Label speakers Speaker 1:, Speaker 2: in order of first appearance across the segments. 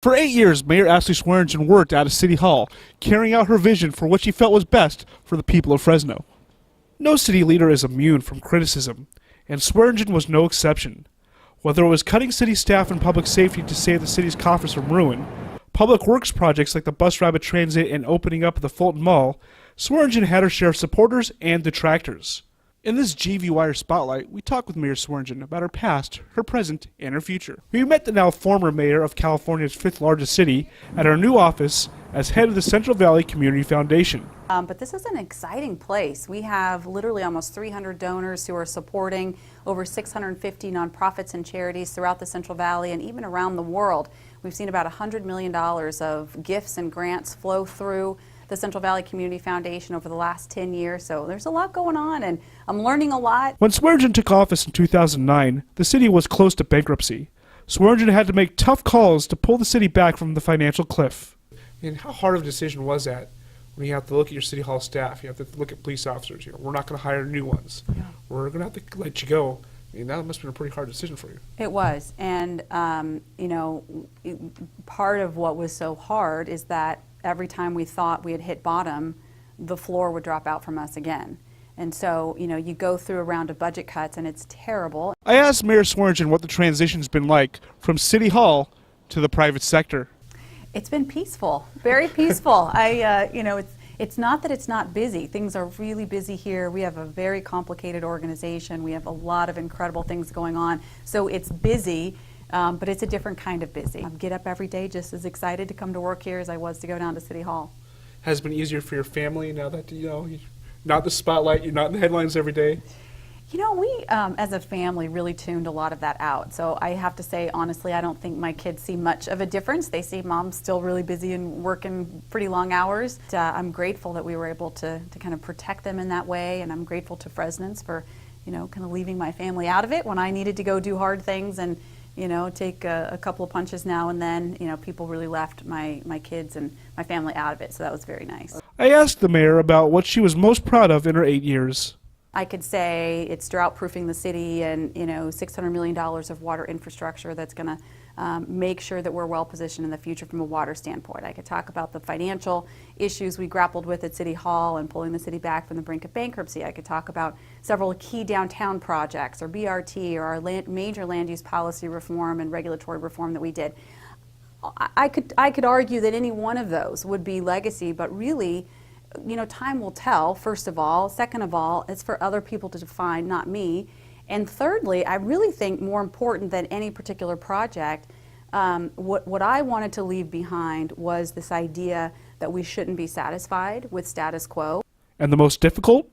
Speaker 1: For 8 years, Mayor Ashley Swearengin worked out of City Hall, carrying out her vision for what she felt was best for the people of Fresno. No city leader is immune from criticism, and Swearengin was no exception. Whether it was cutting city staff and public safety to save the city's coffers from ruin, public works projects like the bus rapid transit and opening up the Fulton Mall, Swearengin had her share of supporters and detractors. In this GV Wire Spotlight, we talk with Mayor Swearengin about her past, her present, and her future. We met the now former mayor of California's fifth largest city at her new office as head of the Central Valley Community Foundation.
Speaker 2: But this is an exciting place. We have literally almost 300 donors who are supporting over 650 nonprofits and charities throughout the Central Valley and even around the world. We've seen about $100 million of gifts and grants flow through the Central Valley Community Foundation over the last 10 years, so there's a lot going on and I'm learning a lot.
Speaker 1: When Swearengin took office in 2009, the city was close to bankruptcy. Swearengin had to make tough calls to pull the city back from the financial cliff. And how hard of a decision was that when you have to look at your city hall staff, you have to look at police officers, we're not going to hire new ones, we're going to have to let you go. I mean, that must have been a pretty hard decision for you.
Speaker 2: It was, and part of what was so hard is that every time we thought we had hit bottom, the floor would drop out from us again. And so, you go through a round of budget cuts and it's terrible.
Speaker 1: I asked Mayor Swearengin what the transition's been like from City Hall to the private sector.
Speaker 2: It's been peaceful, very peaceful. It's not that it's not busy. Things are really busy here. We have a very complicated organization. We have a lot of incredible things going on. So it's busy. But it's a different kind of busy. I get up every day just as excited to come to work here as I was to go down to City Hall.
Speaker 1: Has it been easier for your family now that, you're not the spotlight, you're not in the headlines every day?
Speaker 2: We as a family really tuned a lot of that out. So I have to say, honestly, I don't think my kids see much of a difference. They see Mom's still really busy and working pretty long hours. I'm grateful that we were able to kind of protect them in that way, and I'm grateful to Fresnans for, kind of leaving my family out of it when I needed to go do hard things and take a couple of punches now and then. People really left my kids and my family out of it, so that was very nice.
Speaker 1: I asked the mayor about what she was most proud of in her 8 years.
Speaker 2: I could say it's drought-proofing the city and, $600 million of water infrastructure that's going to make sure that we're well-positioned in the future from a water standpoint. I could talk about the financial issues we grappled with at City Hall and pulling the city back from the brink of bankruptcy. I could talk about several key downtown projects or BRT or our major land use policy reform and regulatory reform that we did. I could argue that any one of those would be legacy, but really, time will tell, first of all. Second of all, it's for other people to define, not me. And thirdly, I really think more important than any particular project, what I wanted to leave behind was this idea that we shouldn't be satisfied with status quo.
Speaker 1: And the most difficult?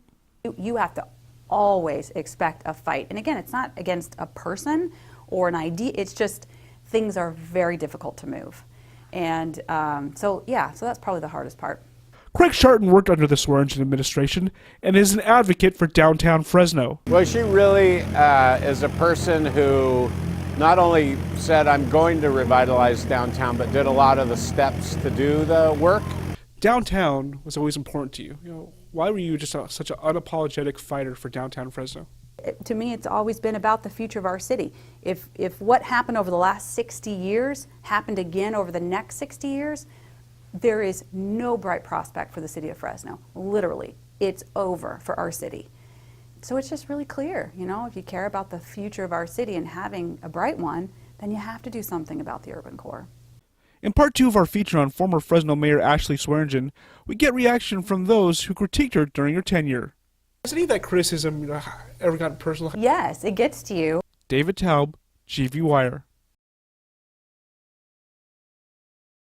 Speaker 2: You have to always expect a fight. And again, it's not against a person or an idea, it's just things are very difficult to move. And so that's probably the hardest part.
Speaker 1: Craig Sharton worked under the Swearengin administration and is an advocate for downtown Fresno.
Speaker 3: Well, she really is a person who not only said, I'm going to revitalize downtown, but did a lot of the steps to do the work. Downtown
Speaker 1: was always important to you. Why were you just such an unapologetic fighter for downtown Fresno?
Speaker 2: To me, it's always been about the future of our city. If what happened over the last 60 years happened again over the next 60 years, there is no bright prospect for the city of Fresno. Literally, it's over for our city. So it's just really clear, if you care about the future of our city and having a bright one, then you have to do something about the urban core.
Speaker 1: In part 2 of our feature on former Fresno Mayor Ashley Swearengin, we get reaction from those who critiqued her during her tenure. Has any of that criticism ever gotten personal?
Speaker 2: Yes, it gets to you.
Speaker 1: David Taub, GV Wire.